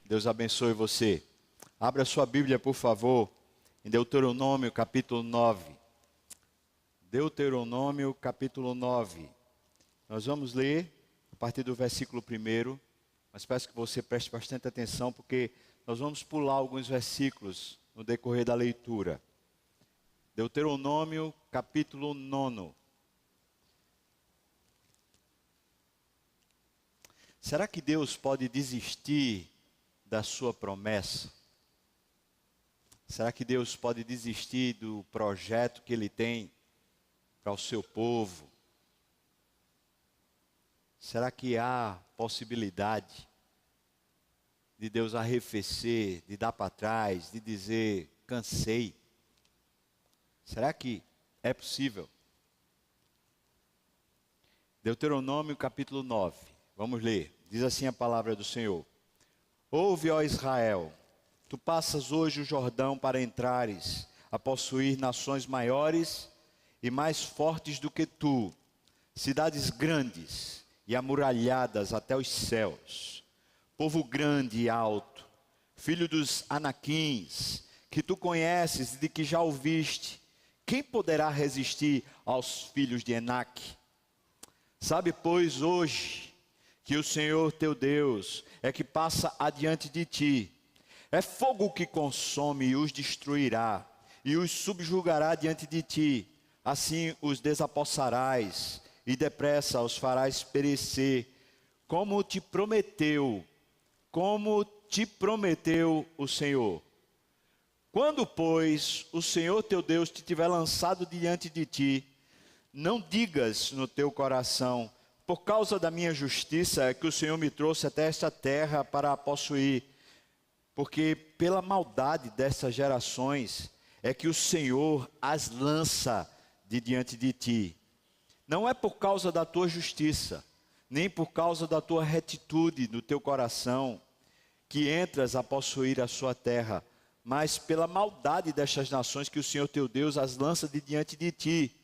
Deus abençoe você. Abra sua Bíblia, por favor, em Deuteronômio, capítulo 9. Deuteronômio, capítulo 9. Nós vamos ler a partir do versículo 1, mas peço que você preste bastante atenção, porque nós vamos pular alguns versículos no decorrer da leitura. Deuteronômio, capítulo 9. Será que Deus pode desistir da sua promessa? Será que Deus pode desistir do projeto que Ele tem para o seu povo? Será que há possibilidade de Deus arrefecer, de dar para trás, de dizer, cansei? Será que é possível? Deuteronômio capítulo 9, vamos ler. Diz assim a palavra do Senhor: Ouve, ó Israel, tu passas hoje o Jordão para entrares a possuir nações maiores e mais fortes do que tu, cidades grandes e amuralhadas até os céus, povo grande e alto, filho dos Anaquins, que tu conheces e de que já ouviste. Quem poderá resistir aos filhos de Enaque? Sabe, pois, hoje, que o Senhor teu Deus é que passa adiante de ti. É fogo que consome e os destruirá, e os subjugará diante de ti. Assim os desapossarás, e depressa os farás perecer, como te prometeu o Senhor. Quando, pois, o Senhor teu Deus te tiver lançado diante de ti, não digas no teu coração, por causa da minha justiça é que o Senhor me trouxe até esta terra para a possuir, porque pela maldade dessas gerações é que o Senhor as lança de diante de ti. Não é por causa da tua justiça, nem por causa da tua retitude no teu coração, que entras a possuir a sua terra, mas pela maldade destas nações que o Senhor teu Deus as lança de diante de ti.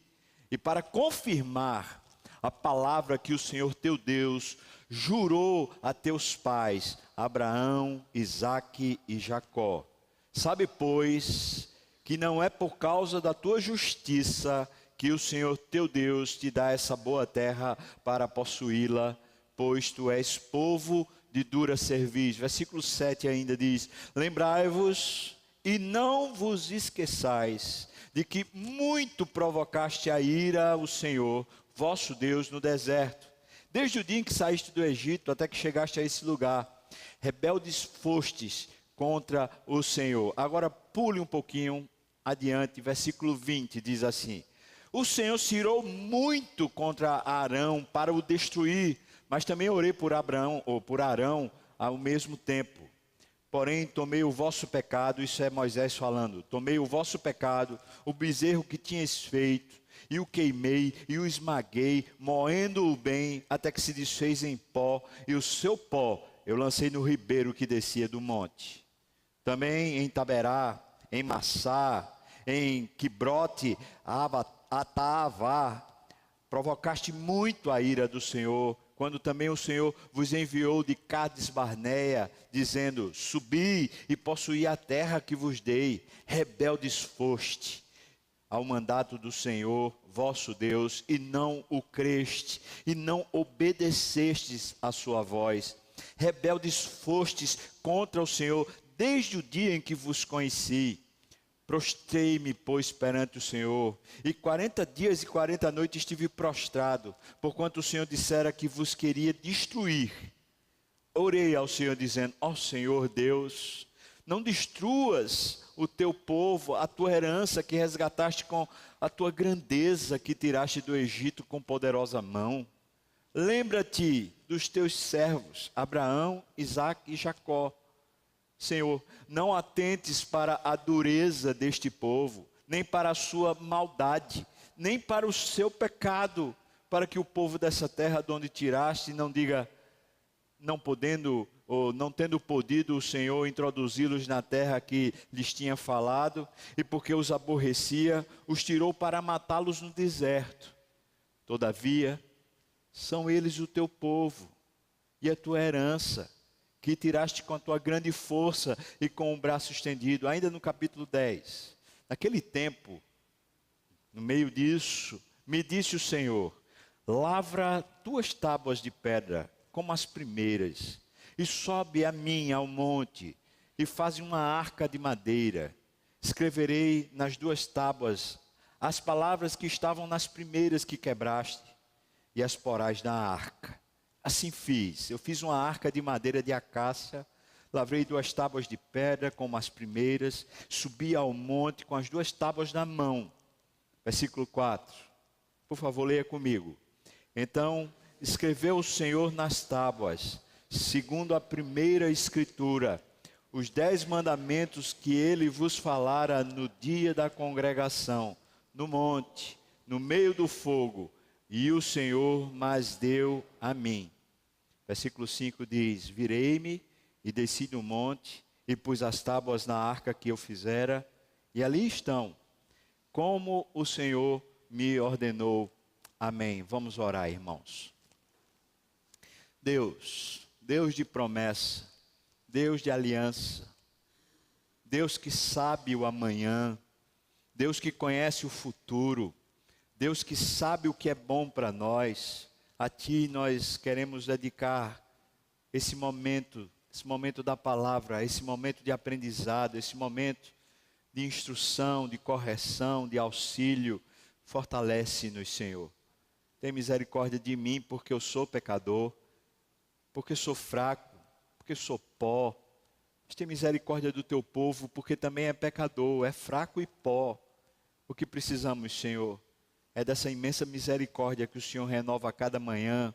E para confirmar a palavra que o Senhor teu Deus jurou a teus pais, Abraão, Isaque e Jacó. Sabe, pois, que não é por causa da tua justiça que o Senhor teu Deus te dá essa boa terra para possuí-la, pois tu és povo de dura cerviz. Versículo 7 ainda diz: Lembrai-vos e não vos esqueçais de que muito provocaste a ira o Senhor, vosso Deus, no deserto, desde o dia em que saíste do Egito até que chegaste a esse lugar. Rebeldes fostes contra o Senhor. Agora pule um pouquinho adiante, versículo 20 diz assim: O Senhor se irou muito contra Arão para o destruir, mas também orei por Abraão, ou por Arão, ao mesmo tempo. Porém, tomei o vosso pecado, isso é Moisés falando, tomei o vosso pecado, o bezerro que tinhas feito, e o queimei, e o esmaguei, moendo-o bem, até que se desfez em pó, e o seu pó eu lancei no ribeiro que descia do monte. Também em Taberá, em Massá, em Quibrote, Ataavá, provocaste muito a ira do Senhor, quando também o Senhor vos enviou de Cades Barneia, dizendo: Subi e possuí a terra que vos dei. Rebeldes foste ao mandato do Senhor, vosso Deus, e não o creste, e não obedecestes a sua voz. Rebeldes fostes contra o Senhor, desde o dia em que vos conheci. Prostrei-me, pois, perante o Senhor, e 40 dias e 40 noites estive prostrado, porquanto o Senhor dissera que vos queria destruir. Orei ao Senhor, dizendo: Ó Senhor Deus, não destruas o teu povo, a tua herança que resgataste com a tua grandeza, que tiraste do Egito com poderosa mão. Lembra-te dos teus servos, Abraão, Isaque e Jacó. Senhor, não atentes para a dureza deste povo, nem para a sua maldade, nem para o seu pecado, para que o povo dessa terra de onde tiraste não diga, não podendo ou não tendo podido o Senhor introduzi-los na terra que lhes tinha falado, e porque os aborrecia, os tirou para matá-los no deserto. Todavia, são eles o teu povo e a tua herança, que tiraste com a tua grande força e com o braço estendido. Ainda no capítulo 10. Naquele tempo, no meio disso, me disse o Senhor: lavra 2 tábuas de pedra, como as primeiras, e sobe a mim ao monte, e faz uma arca de madeira. Escreverei nas 2 tábuas as palavras que estavam nas primeiras que quebraste, e as porás na arca. Assim fiz. Eu fiz uma arca de madeira de acácia, lavrei 2 tábuas de pedra, como as primeiras, subi ao monte com as 2 tábuas na mão. Versículo 4. Por favor, leia comigo. Então escreveu o Senhor nas tábuas, segundo a primeira escritura, os 10 mandamentos que ele vos falara no dia da congregação, no monte, no meio do fogo, e o Senhor mas deu a mim. Versículo 5 diz: virei-me e desci do monte, e pus as tábuas na arca que eu fizera, e ali estão, como o Senhor me ordenou. Amém. Vamos orar, irmãos. Deus de promessa, Deus de aliança, Deus que sabe o amanhã, Deus que conhece o futuro, Deus que sabe o que é bom para nós. A Ti nós queremos dedicar esse momento da palavra, esse momento de aprendizado, esse momento de instrução, de correção, de auxílio. Fortalece-nos, Senhor. Tem misericórdia de mim, porque eu sou pecador, porque sou fraco, porque sou pó. Mas tem misericórdia do Teu povo, porque também é pecador, é fraco e pó. O que precisamos, Senhor, é dessa imensa misericórdia que o Senhor renova a cada manhã,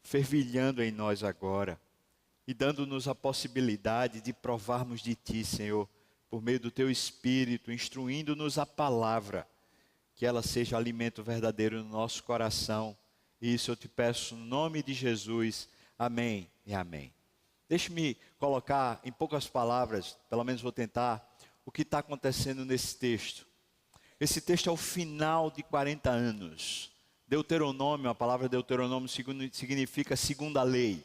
fervilhando em nós agora, e dando-nos a possibilidade de provarmos de Ti, Senhor, por meio do Teu Espírito, instruindo-nos a palavra, que ela seja alimento verdadeiro no nosso coração. E isso eu te peço no nome de Jesus. Amém e amém. Deixe-me colocar em poucas palavras, pelo menos vou tentar, o que está acontecendo nesse texto. Esse texto é o final de 40 anos. Deuteronômio, a palavra Deuteronômio significa segunda lei.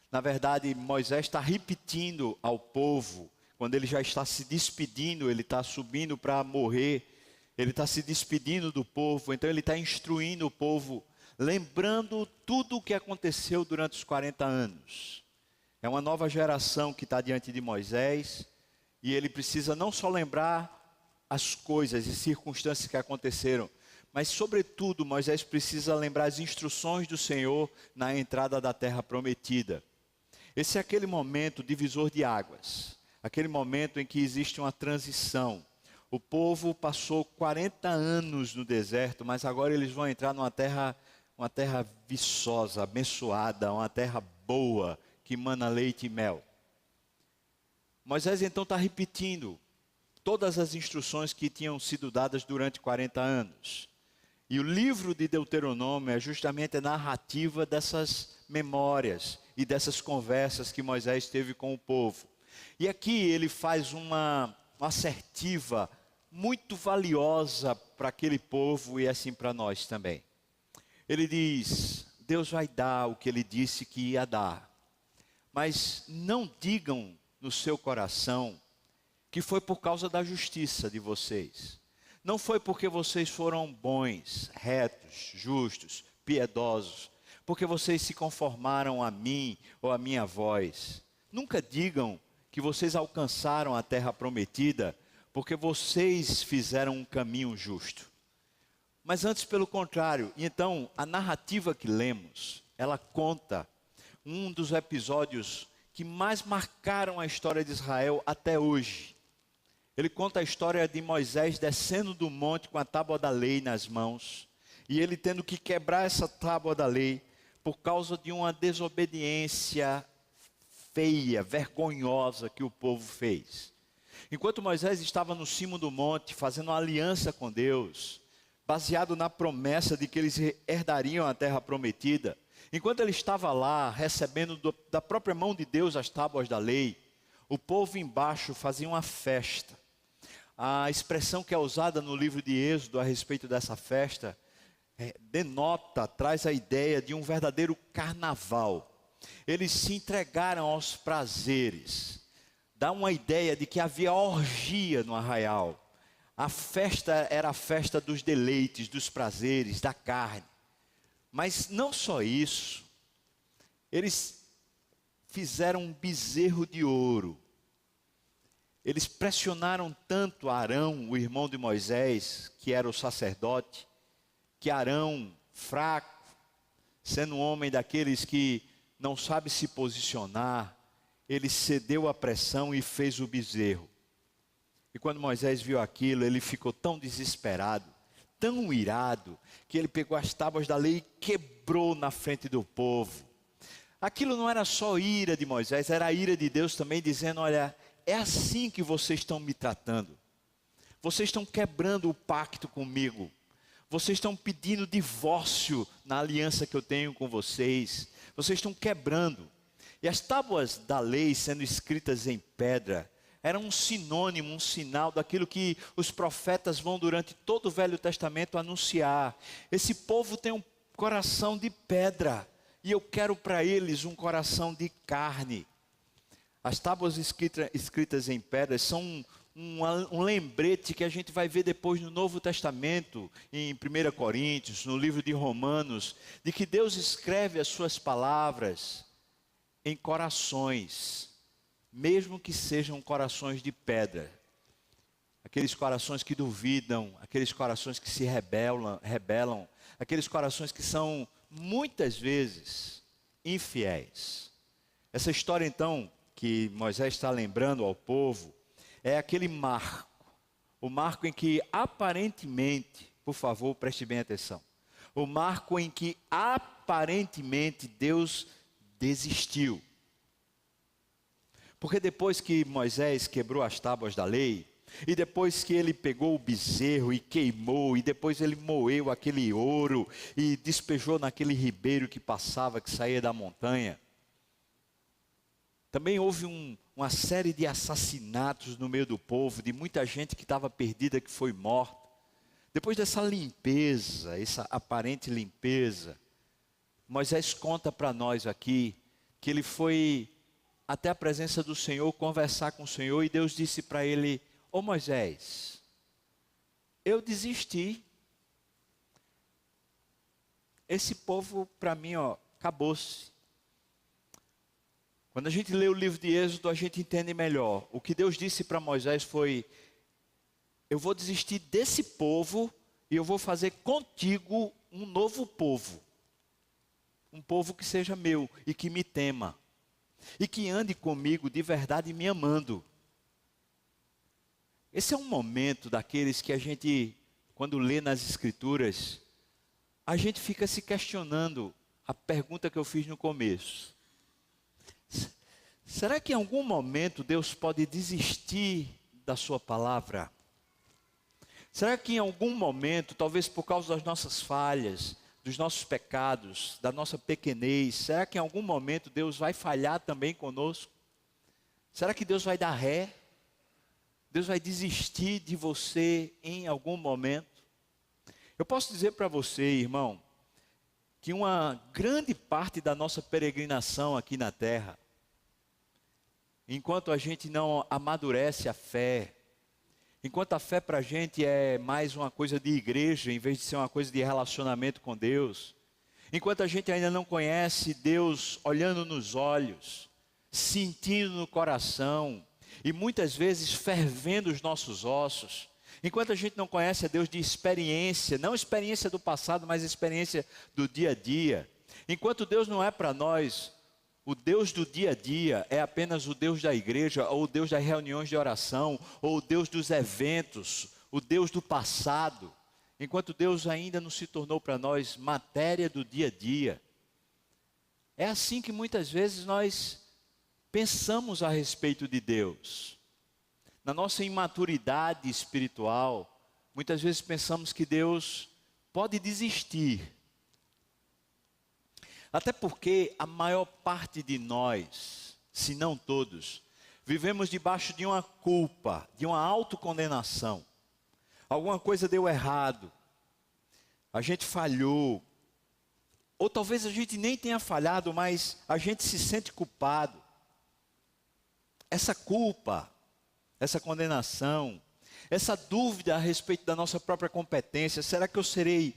Na verdade, Moisés está repetindo ao povo, quando ele já está se despedindo, ele está subindo para morrer, ele está se despedindo do povo, então ele está instruindo o povo, lembrando tudo o que aconteceu durante os 40 anos. É uma nova geração que está diante de Moisés, e ele precisa não só lembrar as coisas e circunstâncias que aconteceram, mas sobretudo Moisés precisa lembrar as instruções do Senhor na entrada da terra prometida. Esse é aquele momento divisor de águas, aquele momento em que existe uma transição. O povo passou 40 anos no deserto, mas agora eles vão entrar numa terra, uma terra viçosa, abençoada, uma terra boa, que mana leite e mel. Moisés então está repetindo todas as instruções que tinham sido dadas durante 40 anos. E o livro de Deuteronômio é justamente a narrativa dessas memórias e dessas conversas que Moisés teve com o povo. E aqui ele faz uma assertiva muito valiosa para aquele povo e assim para nós também. Ele diz: Deus vai dar o que ele disse que ia dar, mas não digam no seu coração que foi por causa da justiça de vocês. Não foi porque vocês foram bons, retos, justos, piedosos, porque vocês se conformaram a mim ou a minha voz. Nunca digam que vocês alcançaram a terra prometida porque vocês fizeram um caminho justo. Mas antes, pelo contrário. Então, a narrativa que lemos, ela conta um dos episódios que mais marcaram a história de Israel até hoje. Ele conta a história de Moisés descendo do monte com a tábua da lei nas mãos, e ele tendo que quebrar essa tábua da lei por causa de uma desobediência feia, vergonhosa que o povo fez. Enquanto Moisés estava no cimo do monte, fazendo uma aliança com Deus, baseado na promessa de que eles herdariam a terra prometida, enquanto ele estava lá, recebendo da própria mão de Deus as tábuas da lei, o povo embaixo fazia uma festa. A expressão que é usada no livro de Êxodo a respeito dessa festa, traz a ideia de um verdadeiro carnaval. eles se entregaram aos prazeres. Dá uma ideia de que havia orgia no arraial. A festa era a festa dos deleites, dos prazeres, da carne. Mas não só isso, eles fizeram um bezerro de ouro. Eles pressionaram tanto Arão, o irmão de Moisés, que era o sacerdote, que Arão, fraco, sendo um homem daqueles que não sabe se posicionar, ele cedeu à pressão e fez o bezerro. E quando Moisés viu aquilo, ele ficou tão desesperado, tão irado, que ele pegou as tábuas da lei e quebrou na frente do povo. Aquilo não era só ira de Moisés, era a ira de Deus também, dizendo: olha, é assim que vocês estão me tratando. Vocês estão quebrando o pacto comigo. Vocês estão pedindo divórcio na aliança que eu tenho com vocês. Vocês estão quebrando. E as tábuas da lei sendo escritas em pedra, era um sinônimo, um sinal daquilo que os profetas vão durante todo o Velho Testamento anunciar. Esse povo tem um coração de pedra, e eu quero para eles um coração de carne. As tábuas escritas em pedra são um lembrete que a gente vai ver depois no Novo Testamento, em 1 Coríntios, no livro de Romanos, de que Deus escreve as suas palavras em corações, mesmo que sejam corações de pedra. Aqueles corações que duvidam, aqueles corações que se rebelam, aqueles corações que são muitas vezes infiéis. Essa história então que Moisés está lembrando ao povo é aquele marco, o marco em que aparentemente, por favor, preste bem atenção, o marco em que aparentemente Deus desistiu. Porque depois que Moisés quebrou as tábuas da lei, e depois que ele pegou o bezerro e queimou, e depois ele moeu aquele ouro e despejou naquele ribeiro que passava, que saía da montanha, também houve uma série de assassinatos no meio do povo, de muita gente que estava perdida, que foi morta. Depois dessa limpeza, essa aparente limpeza, Moisés conta para nós aqui que ele foi até a presença do Senhor conversar com o Senhor, e Deus disse para ele: ô Moisés, eu desisti. Esse povo para mim, acabou-se. Quando a gente lê o livro de Êxodo, a gente entende melhor. O que Deus disse para Moisés foi: eu vou desistir desse povo e eu vou fazer contigo um novo povo. Um povo que seja meu e que me tema. E que ande comigo de verdade me amando. Esse é um momento daqueles que a gente, quando lê nas Escrituras, a gente fica se questionando a pergunta que eu fiz no começo. Será que em algum momento Deus pode desistir da sua palavra? Será que em algum momento, talvez por causa das nossas falhas, dos nossos pecados, da nossa pequenez, será que em algum momento Deus vai falhar também conosco? Será que Deus vai dar ré? Deus vai desistir de você em algum momento? Eu posso dizer para você, irmão, que uma grande parte da nossa peregrinação aqui na terra, enquanto a gente não amadurece a fé, enquanto a fé para a gente é mais uma coisa de igreja, em vez de ser uma coisa de relacionamento com Deus, enquanto a gente ainda não conhece Deus olhando nos olhos, sentindo no coração, e muitas vezes fervendo os nossos ossos, enquanto a gente não conhece a Deus de experiência, não experiência do passado, mas experiência do dia a dia, enquanto Deus não é para nós o Deus do dia a dia, é apenas o Deus da igreja, ou o Deus das reuniões de oração, ou o Deus dos eventos, o Deus do passado, enquanto Deus ainda não se tornou para nós matéria do dia a dia. É assim que muitas vezes nós pensamos a respeito de Deus. Na nossa imaturidade espiritual, muitas vezes pensamos que Deus pode desistir. Até porque a maior parte de nós, se não todos, vivemos debaixo de uma culpa, de uma autocondenação. Alguma coisa deu errado, a gente falhou, Ou talvez a gente nem tenha falhado, mas a gente se sente culpado. Essa culpa, essa condenação, essa dúvida a respeito da nossa própria competência, será que eu serei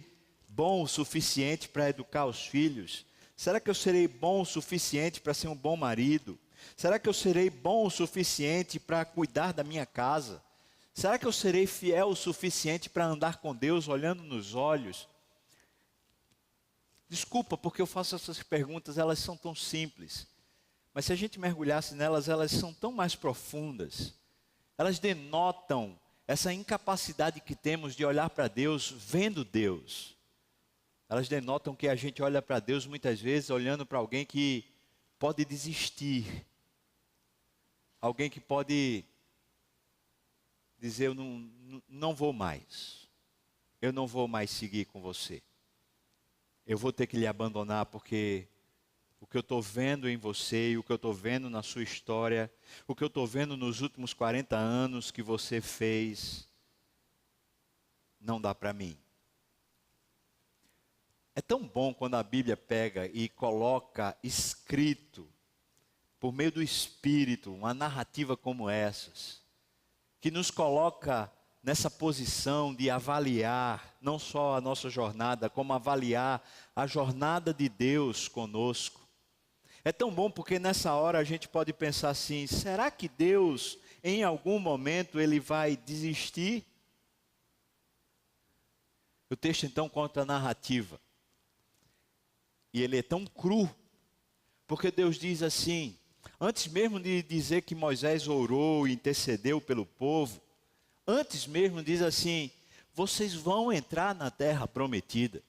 bom o suficiente para educar os filhos? Será que eu serei bom o suficiente para ser um bom marido? Será que eu serei bom o suficiente para cuidar da minha casa? Será que eu serei fiel o suficiente para andar com Deus olhando nos olhos? Desculpa porque eu faço essas perguntas, elas são tão simples. Mas se a gente mergulhasse nelas, elas são tão mais profundas. Elas denotam essa incapacidade que temos de olhar para Deus vendo Deus. Elas denotam que a gente olha para Deus muitas vezes olhando para alguém que pode desistir. Alguém que pode dizer, eu não vou mais. Eu não vou mais seguir com você. Eu vou ter que lhe abandonar porque o que eu estou vendo em você e o que eu estou vendo na sua história, o que eu estou vendo nos últimos 40 anos que você fez, não dá para mim. É tão bom quando a Bíblia pega e coloca escrito, por meio do Espírito, uma narrativa como essas, que nos coloca nessa posição de avaliar, não só a nossa jornada, como avaliar a jornada de Deus conosco. É tão bom porque nessa hora a gente pode pensar assim, será que Deus, em algum momento, Ele vai desistir? O texto então conta a narrativa. E ele é tão cru, porque Deus diz assim, antes mesmo de dizer que Moisés orou e intercedeu pelo povo, antes mesmo diz assim, vocês vão entrar na terra prometida.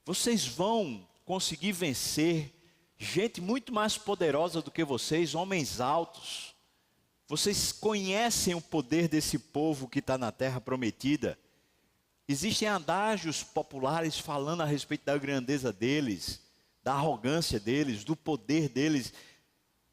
Vocês vão conseguir vencer gente muito mais poderosa do que vocês, homens altos. Vocês conhecem o poder desse povo que está na terra prometida. Existem adágios populares falando a respeito da grandeza deles, da arrogância deles, do poder deles.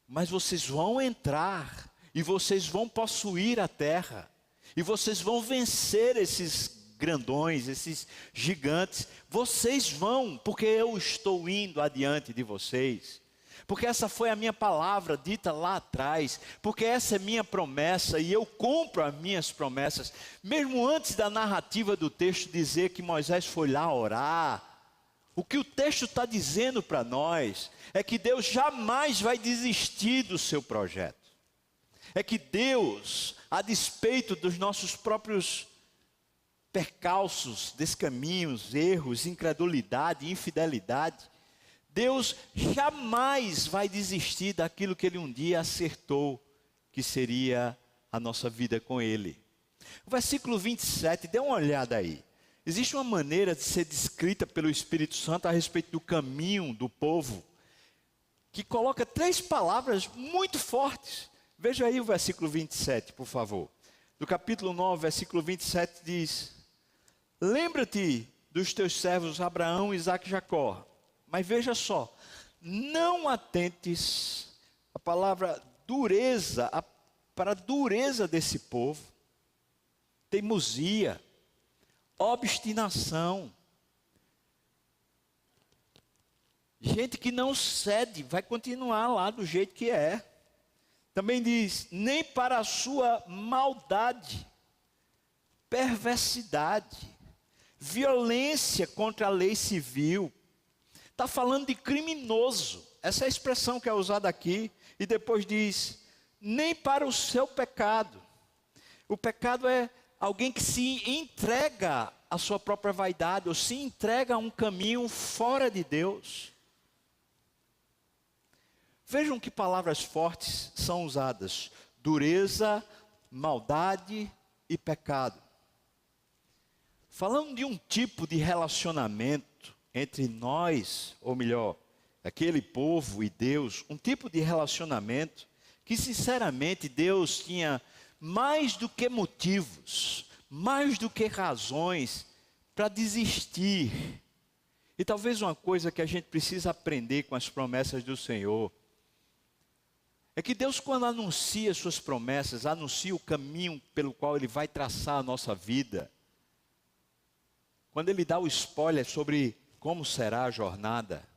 Mas vocês vão entrar e vocês vão possuir a terra. E vocês vão vencer esses grandões, esses gigantes. Vocês vão, porque eu estou indo adiante de vocês. Porque essa foi a minha palavra dita lá atrás. Porque essa é minha promessa e eu cumpro as minhas promessas. Mesmo antes da narrativa do texto dizer que Moisés foi lá orar. O que o texto está dizendo para nós é que Deus jamais vai desistir do seu projeto. É que Deus, a despeito dos nossos próprios percalços, descaminhos, erros, incredulidade, infidelidade, Deus jamais vai desistir daquilo que Ele um dia acertou, que seria a nossa vida com Ele. O versículo 27, dê uma olhada aí. Existe uma maneira de ser descrita pelo Espírito Santo a respeito do caminho do povo, que coloca 3 palavras muito fortes. Veja aí o versículo 27, por favor. Do capítulo 9, versículo 27 diz, lembra-te dos teus servos Abraão, Isaque e Jacó. Mas veja só, não atentes a palavra dureza, para a dureza desse povo, teimosia, obstinação. Gente que não cede, vai continuar lá do jeito que é. Também diz, nem para a sua maldade, perversidade, violência contra a lei civil. Está falando de criminoso, essa é a expressão que é usada aqui, e depois diz, nem para o seu pecado. O pecado é alguém que se entrega à sua própria vaidade, ou se entrega a um caminho fora de Deus. Vejam que palavras fortes são usadas, dureza, maldade e pecado. Falando de um tipo de relacionamento entre nós, ou melhor, aquele povo e Deus, um tipo de relacionamento que sinceramente Deus tinha mais do que motivos, mais do que razões para desistir. E talvez uma coisa que a gente precisa aprender com as promessas do Senhor, é que Deus, quando anuncia suas promessas, anuncia o caminho pelo qual Ele vai traçar a nossa vida, quando Ele dá o spoiler sobre como será a jornada.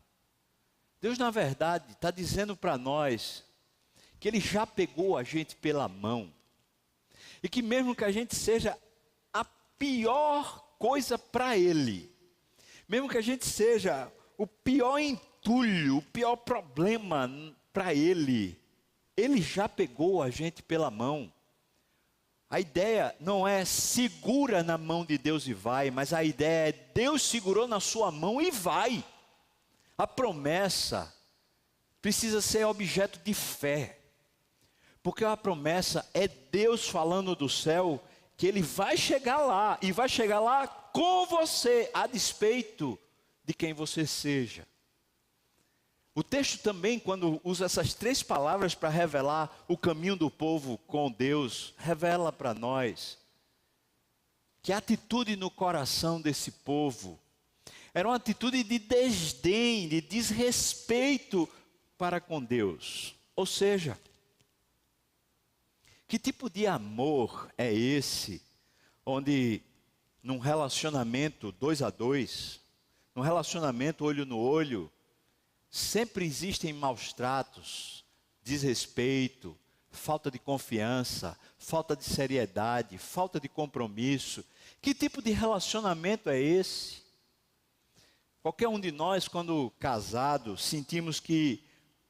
Deus, na verdade, está dizendo para nós que Ele já pegou a gente pela mão. E que mesmo que a gente seja a pior coisa para Ele, mesmo que a gente seja o pior entulho, o pior problema para Ele, Ele já pegou a gente pela mão. A ideia não é segura na mão de Deus e vai, mas a ideia é Deus segurou na sua mão e vai. A promessa precisa ser objeto de fé, porque a promessa é Deus falando do céu que Ele vai chegar lá, e vai chegar lá com você, a despeito de quem você seja. O texto também, quando usa essas 3 palavras para revelar o caminho do povo com Deus, revela para nós que a atitude no coração desse povo era uma atitude de desdém, de desrespeito para com Deus. Ou seja, que tipo de amor é esse, onde num relacionamento 2 a 2, num relacionamento olho no olho, sempre existem maus tratos, desrespeito, falta de confiança, falta de seriedade, falta de compromisso. Que tipo de relacionamento é esse? Qualquer um de nós, quando casado, sentimos que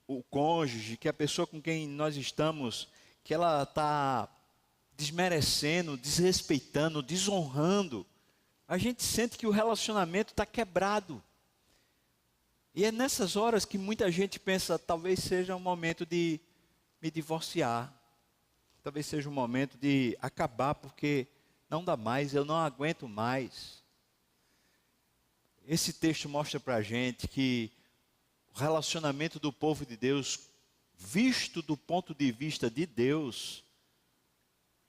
o cônjuge, que a pessoa com quem nós estamos, que ela está desmerecendo, desrespeitando, desonrando, a gente sente que o relacionamento está quebrado. E é nessas horas que muita gente pensa, talvez seja um momento de me divorciar. Talvez seja um momento de acabar, porque não dá mais, eu não aguento mais. Esse texto mostra para a gente que o relacionamento do povo de Deus, visto do ponto de vista de Deus,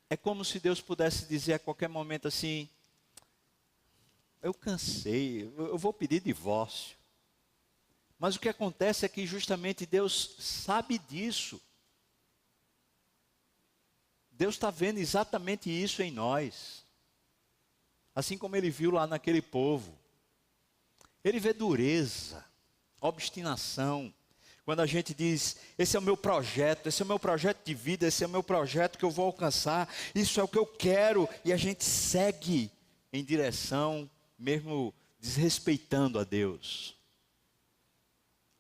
é como se Deus pudesse dizer a qualquer momento assim, eu cansei, eu vou pedir divórcio. Mas o que acontece é que justamente Deus sabe disso. Deus está vendo exatamente isso em nós. Assim como Ele viu lá naquele povo. Ele vê dureza, obstinação. Quando a gente diz, esse é o meu projeto de vida, esse é o meu projeto que eu vou alcançar, isso é o que eu quero. E a gente segue em direção, mesmo desrespeitando a Deus.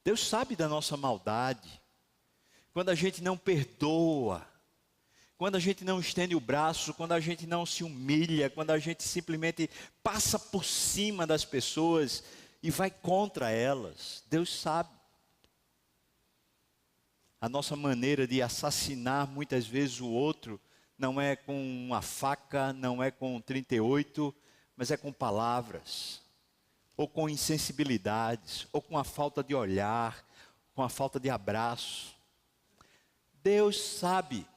Deus sabe da nossa maldade, quando a gente não perdoa, quando a gente não estende o braço, quando a gente não se humilha, quando a gente simplesmente passa por cima das pessoas e vai contra elas. Deus sabe. A nossa maneira de assassinar muitas vezes o outro não é com uma faca, não é com 38, mas é com palavras. Ou com insensibilidades, ou com a falta de olhar, com a falta de abraço. Deus sabe,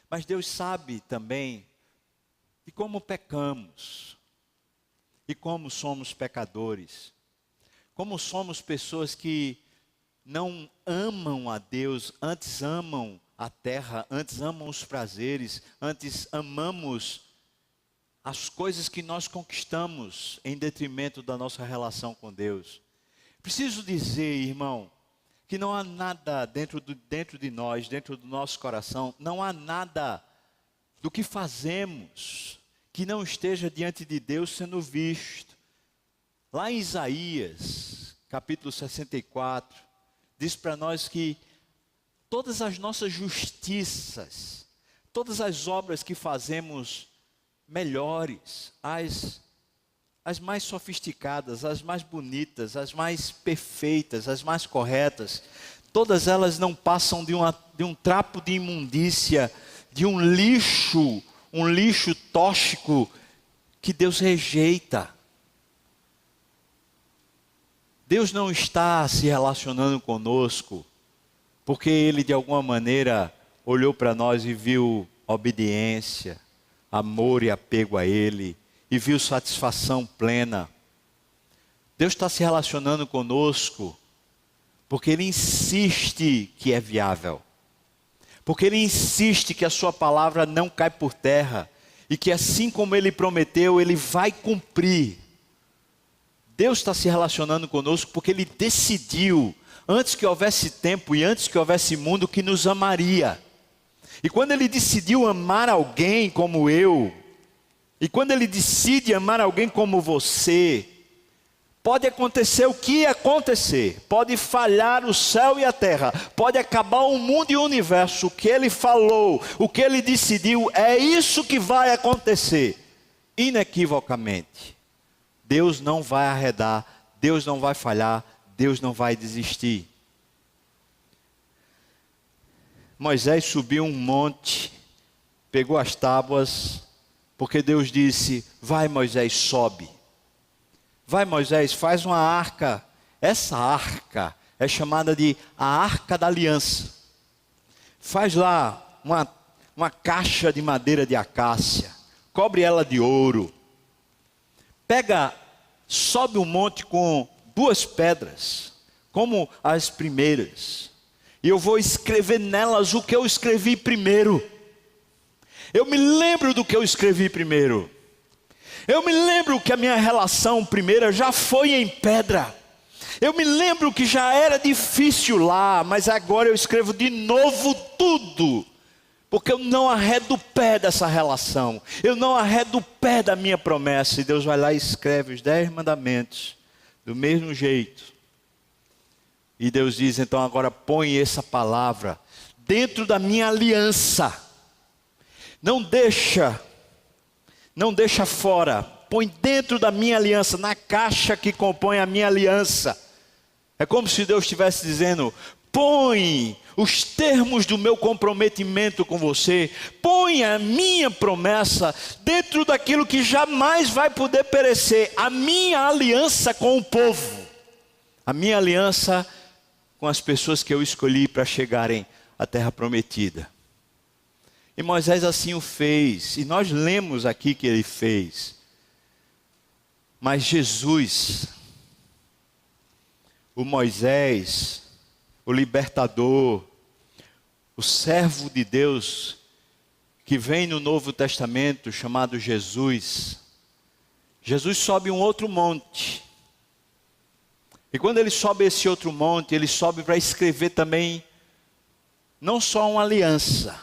mas Deus sabe também de como pecamos, e como somos pecadores, como somos pessoas que não amam a Deus, antes amam a terra, antes amam os prazeres, antes amamos as coisas que nós conquistamos em detrimento da nossa relação com Deus. Preciso dizer, irmão, que não há nada dentro de nós, dentro do nosso coração, não há nada do que fazemos que não esteja diante de Deus sendo visto. Lá em Isaías, capítulo 64, diz para nós que todas as nossas justiças, todas as obras que fazemos melhores, as mais sofisticadas, as mais bonitas, as mais perfeitas, as mais corretas, todas elas não passam de um trapo de imundícia, de um lixo tóxico que Deus rejeita. Deus não está se relacionando conosco porque Ele de alguma maneira olhou para nós e viu obediência, amor e apego a Ele, e viu satisfação plena. Deus está se relacionando conosco porque Ele insiste que é viável, porque Ele insiste que a sua palavra não cai por terra, e que assim como Ele prometeu, Ele vai cumprir. Deus está se relacionando conosco porque Ele decidiu, antes que houvesse tempo e antes que houvesse mundo, que nos amaria. E quando Ele decidiu amar alguém como eu, e quando Ele decide amar alguém como você, pode acontecer o que acontecer, pode falhar o céu e a terra, pode acabar o mundo e o universo, o que Ele falou, o que Ele decidiu, é isso que vai acontecer, inequivocamente. Deus não vai arredar, Deus não vai falhar, Deus não vai desistir. Moisés subiu um monte, pegou as tábuas, porque Deus disse: vai Moisés, sobe. Vai Moisés, faz uma arca. Essa arca é chamada de a Arca da Aliança. Faz lá uma caixa de madeira de acácia, cobre ela de ouro. Sobe um monte com 2 pedras, como as primeiras, e eu vou escrever nelas o que eu escrevi primeiro. Eu me lembro do que eu escrevi primeiro. Eu me lembro que a minha relação primeira já foi em pedra. Eu me lembro que já era difícil lá, mas agora eu escrevo de novo tudo. Porque eu não arredo o pé dessa relação. Eu não arredo o pé da minha promessa. E Deus vai lá e escreve os 10 mandamentos do mesmo jeito. E Deus diz: então agora põe essa palavra dentro da minha aliança. Não deixa fora. Põe dentro da minha aliança, na caixa que compõe a minha aliança. É como se Deus estivesse dizendo: põe os termos do meu comprometimento com você, põe a minha promessa dentro daquilo que jamais vai poder perecer, a minha aliança com o povo, a minha aliança com as pessoas que eu escolhi para chegarem à terra prometida. E Moisés assim o fez, e nós lemos aqui que ele fez. Mas Jesus, o Moisés, o libertador, o servo de Deus, que vem no Novo Testamento, chamado Jesus. Jesus sobe um outro monte. E quando ele sobe esse outro monte, ele sobe para escrever também, não só uma aliança,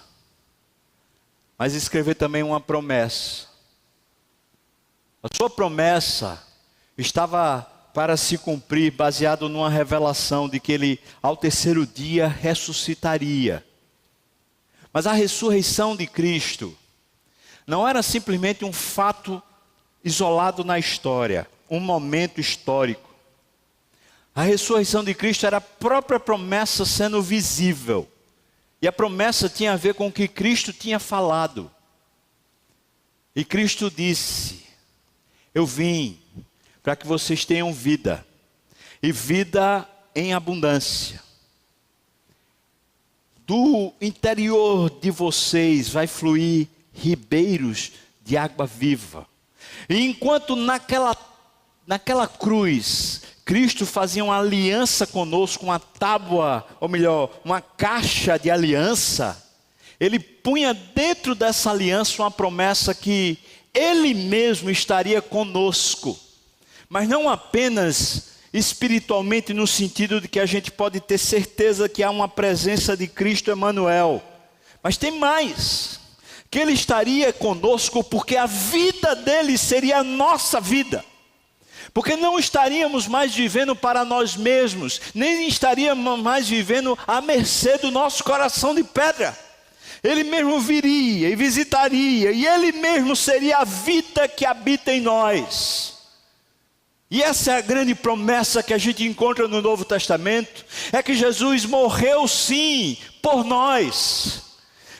mas escrever também uma promessa. A sua promessa estava para se cumprir, baseado numa revelação de que ele, ao terceiro dia, ressuscitaria. Mas a ressurreição de Cristo não era simplesmente um fato isolado na história, um momento histórico. A ressurreição de Cristo era a própria promessa sendo visível. E a promessa tinha a ver com o que Cristo tinha falado. E Cristo disse: eu vim para que vocês tenham vida, e vida em abundância. Do interior de vocês vai fluir ribeiros de água viva. E enquanto naquela cruz, Cristo fazia uma aliança conosco, uma tábua, ou melhor, uma caixa de aliança, Ele punha dentro dessa aliança uma promessa que Ele mesmo estaria conosco. Mas não apenas espiritualmente, no sentido de que a gente pode ter certeza que há uma presença de Cristo Emanuel. Mas tem mais, que Ele estaria conosco porque a vida dEle seria a nossa vida. Porque não estaríamos mais vivendo para nós mesmos, nem estaríamos mais vivendo à mercê do nosso coração de pedra. Ele mesmo viria e visitaria, e Ele mesmo seria a vida que habita em nós. E essa é a grande promessa que a gente encontra no Novo Testamento, é que Jesus morreu sim por nós,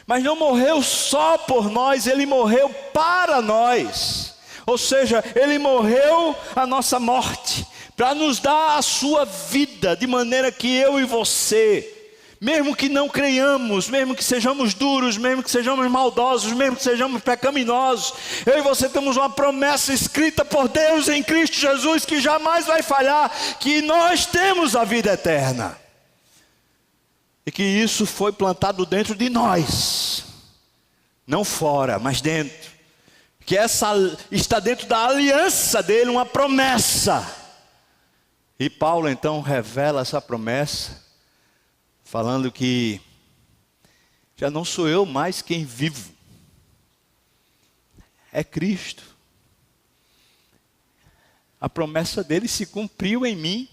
mas não morreu só por nós, Ele morreu para nós. Ou seja, Ele morreu a nossa morte, para nos dar a sua vida, de maneira que eu e você, mesmo que não creiamos, mesmo que sejamos duros, mesmo que sejamos maldosos, mesmo que sejamos pecaminosos, eu e você temos uma promessa escrita por Deus em Cristo Jesus, que jamais vai falhar, que nós temos a vida eterna. E que isso foi plantado dentro de nós, não fora, mas dentro. Que essa está dentro da aliança dele, uma promessa. E Paulo então revela essa promessa, falando que já não sou eu mais quem vivo, é Cristo. A promessa dele se cumpriu em mim,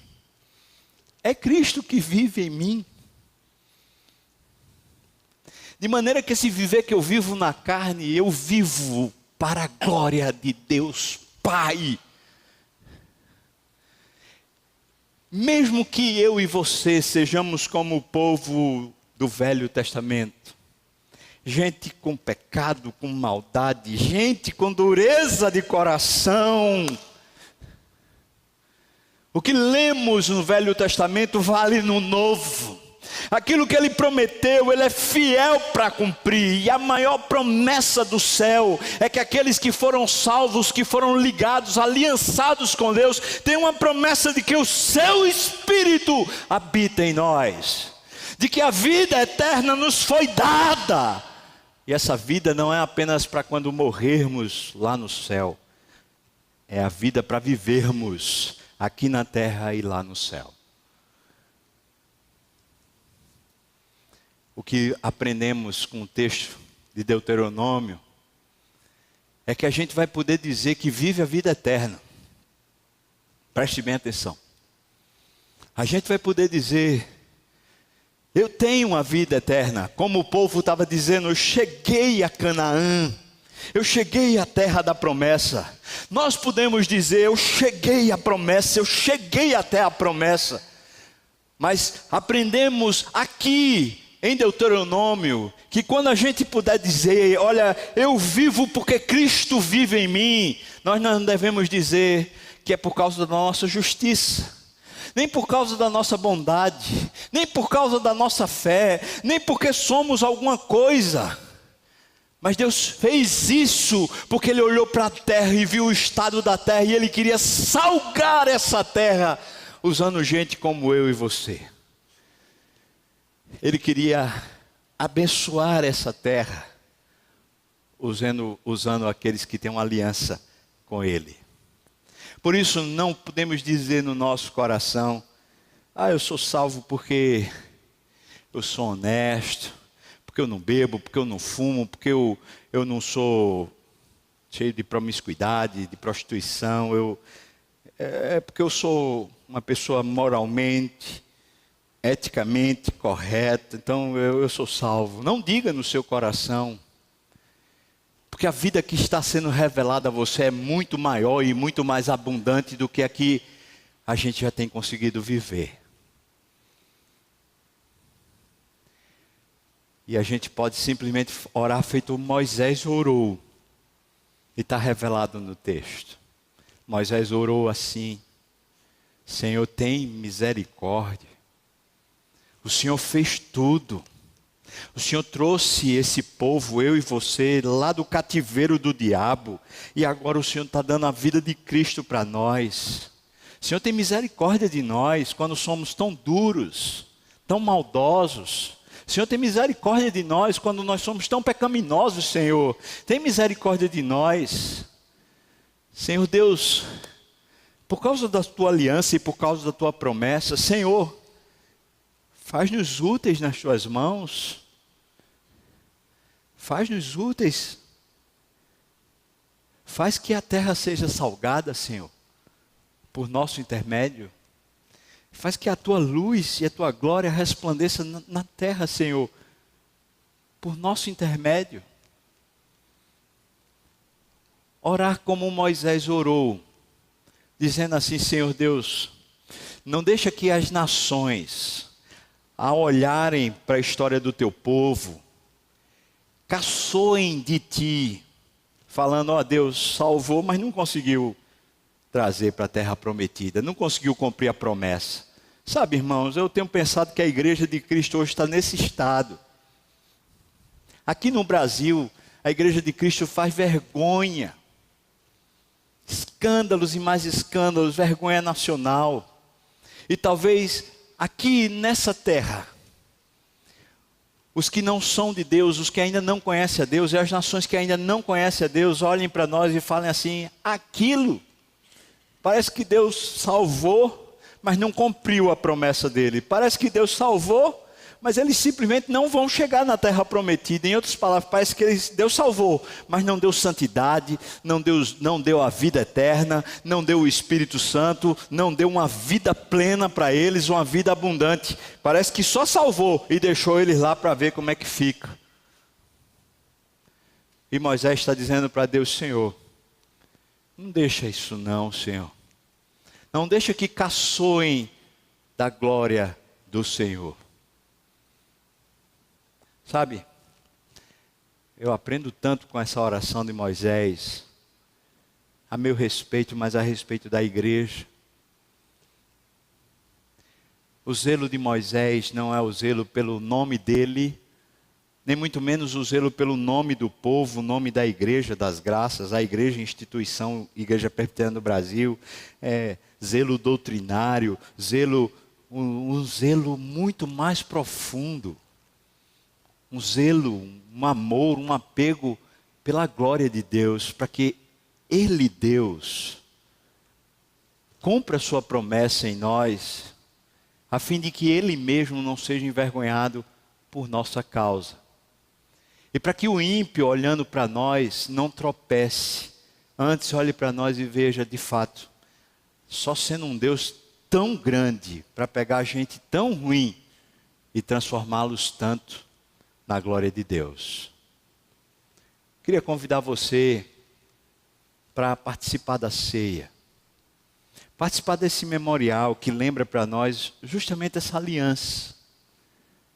é Cristo que vive em mim. De maneira que esse viver que eu vivo na carne, eu vivo para a glória de Deus Pai. Mesmo que eu e você sejamos como o povo do Velho Testamento, gente com pecado, com maldade, gente com dureza de coração, o que lemos no Velho Testamento vale no Novo. Aquilo que ele prometeu, ele é fiel para cumprir. E a maior promessa do céu é que aqueles que foram salvos, que foram ligados, aliançados com Deus, têm uma promessa de que o seu Espírito habita em nós, de que a vida eterna nos foi dada. E essa vida não é apenas para quando morrermos lá no céu, é a vida para vivermos aqui na terra e lá no céu. O que aprendemos com o texto de Deuteronômio é que a gente vai poder dizer que vive a vida eterna. Preste bem atenção. A gente vai poder dizer, eu tenho uma vida eterna. Como o povo estava dizendo, eu cheguei a Canaã, eu cheguei à terra da promessa. Nós podemos dizer, eu cheguei à promessa, eu cheguei até a promessa. Mas aprendemos aqui em Deuteronômio, que quando a gente puder dizer, olha, eu vivo porque Cristo vive em mim, nós não devemos dizer que é por causa da nossa justiça, nem por causa da nossa bondade, nem por causa da nossa fé, nem porque somos alguma coisa. Mas Deus fez isso porque Ele olhou para a terra e viu o estado da terra, e Ele queria salgar essa terra, usando gente como eu e você. Ele queria abençoar essa terra, usando aqueles que têm uma aliança com Ele. Por isso não podemos dizer no nosso coração, eu sou salvo porque eu sou honesto, porque eu não bebo, porque eu não fumo, porque eu não sou cheio de promiscuidade, de prostituição, é porque eu sou uma pessoa moralmente, eticamente correta, então eu sou salvo. Não diga no seu coração, porque a vida que está sendo revelada a você é muito maior e muito mais abundante do que a que a gente já tem conseguido viver. E a gente pode simplesmente orar feito Moisés orou, e está revelado no texto. Moisés orou assim, Senhor, tem misericórdia. O Senhor fez tudo. O Senhor trouxe esse povo, eu e você, lá do cativeiro do diabo. E agora o Senhor está dando a vida de Cristo para nós. O Senhor tem misericórdia de nós quando somos tão duros, tão maldosos. O Senhor tem misericórdia de nós quando nós somos tão pecaminosos, Senhor. Tem misericórdia de nós. Senhor Deus, por causa da Tua aliança e por causa da Tua promessa, Senhor, faz-nos úteis nas Tuas mãos. Faz-nos úteis. Faz que a terra seja salgada, Senhor, por nosso intermédio. Faz que a Tua luz e a Tua glória resplandeça na terra, Senhor, por nosso intermédio. Orar como Moisés orou, dizendo assim, Senhor Deus, não deixa que as nações, ao olharem para a história do Teu povo, caçoem de Ti, falando, Deus salvou, mas não conseguiu trazer para a terra prometida, não conseguiu cumprir a promessa. Sabe, irmãos, eu tenho pensado que a igreja de Cristo hoje está nesse estado. Aqui no Brasil, a igreja de Cristo faz vergonha. Escândalos e mais escândalos, vergonha nacional. E talvez aqui nessa terra, os que não são de Deus, os que ainda não conhecem a Deus, e as nações que ainda não conhecem a Deus, olhem para nós e falem assim, aquilo, parece que Deus salvou, mas não cumpriu a promessa dele. Parece que Deus salvou, mas eles simplesmente não vão chegar na terra prometida. Em outras palavras, parece que Deus salvou, mas não deu santidade, não deu a vida eterna, não deu o Espírito Santo, não deu uma vida plena para eles, uma vida abundante. Parece que só salvou e deixou eles lá para ver como é que fica. E Moisés está dizendo para Deus: Senhor, não deixa isso não, Senhor. Não deixa que caçoem da glória do Senhor. Sabe, eu aprendo tanto com essa oração de Moisés, a meu respeito, mas a respeito da igreja. O zelo de Moisés não é o zelo pelo nome dele, nem muito menos o zelo pelo nome do povo, o nome da igreja das graças, a igreja instituição, Igreja Presbiteriana do Brasil, zelo doutrinário, um zelo muito mais profundo. Um zelo, um amor, um apego pela glória de Deus, para que Ele, Deus, cumpra a sua promessa em nós, a fim de que Ele mesmo não seja envergonhado por nossa causa. E para que o ímpio, olhando para nós, não tropece, antes olhe para nós e veja, de fato, só sendo um Deus tão grande, para pegar gente tão ruim e transformá-los tanto na glória de Deus. Queria convidar você para participar da ceia. Participar desse memorial que lembra para nós justamente essa aliança.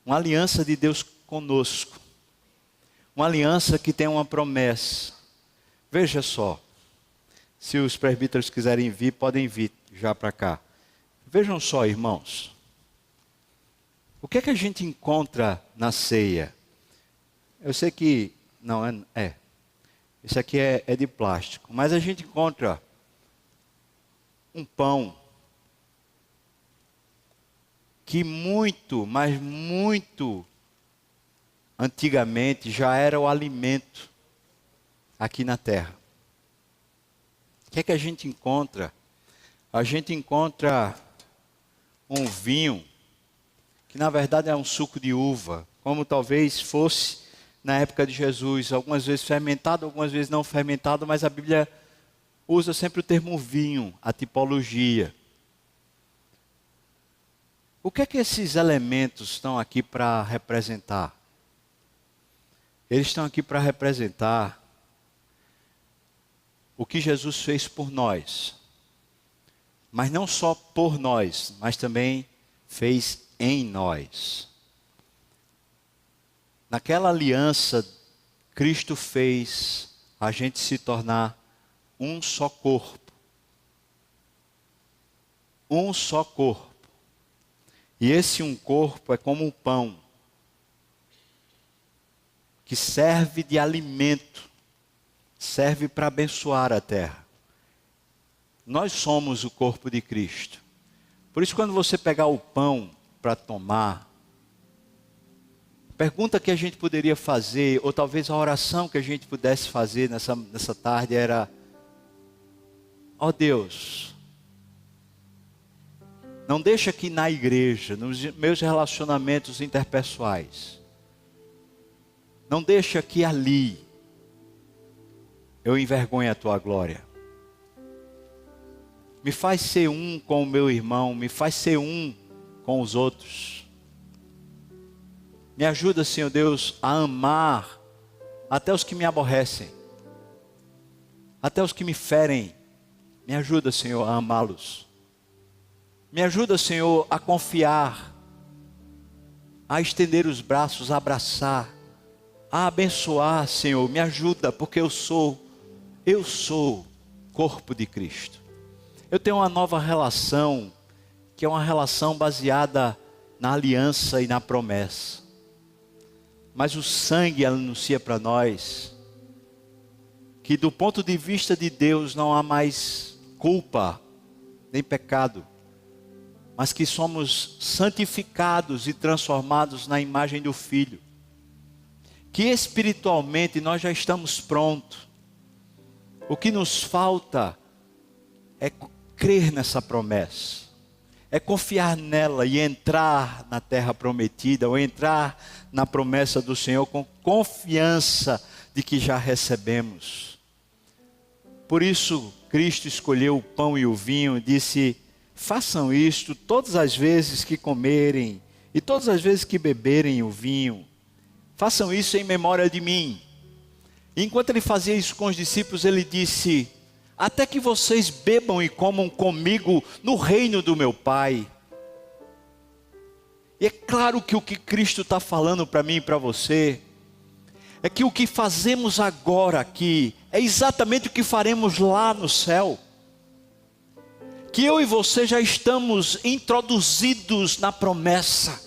Uma aliança de Deus conosco. Uma aliança que tem uma promessa. Veja só. Se os presbíteros quiserem vir, podem vir já para cá. Vejam só, irmãos. O que é que a gente encontra na ceia? Eu sei que, não, esse aqui é de plástico, mas a gente encontra um pão que muito, mas muito antigamente já era o alimento aqui na terra. O que é que a gente encontra? A gente encontra um vinho, que na verdade é um suco de uva, como talvez fosse na época de Jesus, algumas vezes fermentado, algumas vezes não fermentado, mas a Bíblia usa sempre o termo vinho, a tipologia. O que é que esses elementos estão aqui para representar? Eles estão aqui para representar o que Jesus fez por nós. Mas não só por nós, mas também fez em nós. Naquela aliança, Cristo fez a gente se tornar um só corpo. Um só corpo. E esse um corpo é como um pão, que serve de alimento, serve para abençoar a terra. Nós somos o corpo de Cristo. Por isso, quando você pegar o pão para tomar, pergunta que a gente poderia fazer, ou talvez a oração que a gente pudesse fazer nessa tarde era: ó Deus, não deixa que na igreja, nos meus relacionamentos interpessoais, não deixa que ali eu envergonhe a tua glória. Me faz ser um com o meu irmão, me faz ser um com os outros. Me ajuda, Senhor Deus, a amar até os que me aborrecem, até os que me ferem. Me ajuda, Senhor, a amá-los. Me ajuda, Senhor, a confiar, a estender os braços, a abraçar, a abençoar, Senhor. Me ajuda, porque eu sou corpo de Cristo. Eu tenho uma nova relação, que é uma relação baseada na aliança e na promessa. Mas o sangue anuncia para nós que do ponto de vista de Deus não há mais culpa, nem pecado, mas que somos santificados e transformados na imagem do Filho. Que espiritualmente nós já estamos prontos. O que nos falta é crer nessa promessa, é confiar nela e entrar na terra prometida, ou entrar na promessa do Senhor com confiança de que já recebemos. Por isso, Cristo escolheu o pão e o vinho e disse: façam isto todas as vezes que comerem e todas as vezes que beberem o vinho. Façam isso em memória de mim. E enquanto ele fazia isso com os discípulos, ele disse: até que vocês bebam e comam comigo no reino do meu Pai. E é claro que o que Cristo está falando para mim e para você, é que o que fazemos agora aqui, é exatamente o que faremos lá no céu. Que eu e você já estamos introduzidos na promessa.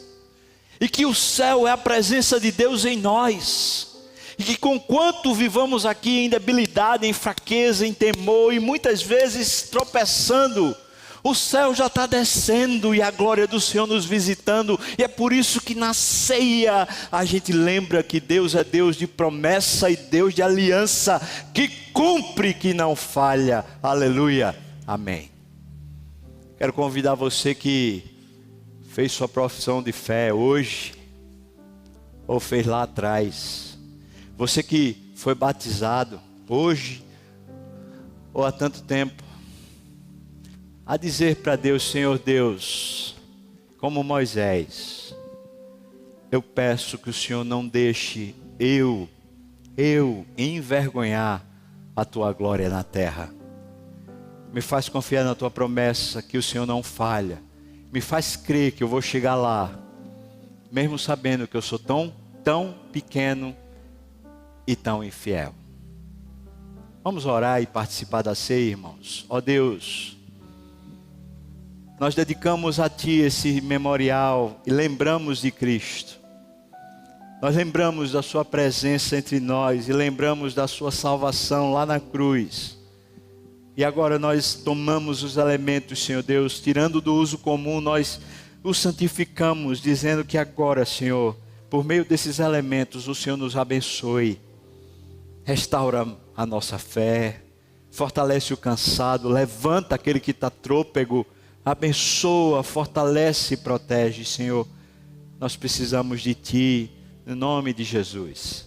E que o céu é a presença de Deus em nós. E que conquanto vivamos aqui em debilidade, em fraqueza, em temor e muitas vezes tropeçando, o céu já está descendo e a glória do Senhor nos visitando. E é por isso que na ceia a gente lembra que Deus é Deus de promessa e Deus de aliança, que cumpre, que não falha. Aleluia, amém. Quero convidar você que fez sua profissão de fé hoje, ou fez lá atrás, você que foi batizado hoje, ou há tanto tempo, a dizer para Deus: Senhor Deus, como Moisés, eu peço que o Senhor não deixe eu envergonhar a tua glória na terra. Me faz confiar na tua promessa, que o Senhor não falha. Me faz crer que eu vou chegar lá, mesmo sabendo que eu sou tão pequeno e tão infiel. Vamos orar e participar da ceia, irmãos. Ó Deus, nós dedicamos a Ti esse memorial e lembramos de Cristo. Nós lembramos da Sua presença entre nós e lembramos da Sua salvação lá na cruz. E agora nós tomamos os elementos, Senhor Deus, tirando do uso comum, nós os santificamos, dizendo que agora, Senhor, por meio desses elementos, o Senhor nos abençoe. Restaura a nossa fé, fortalece o cansado, levanta aquele que está trôpego, abençoa, fortalece e protege, Senhor. Nós precisamos de Ti, em nome de Jesus.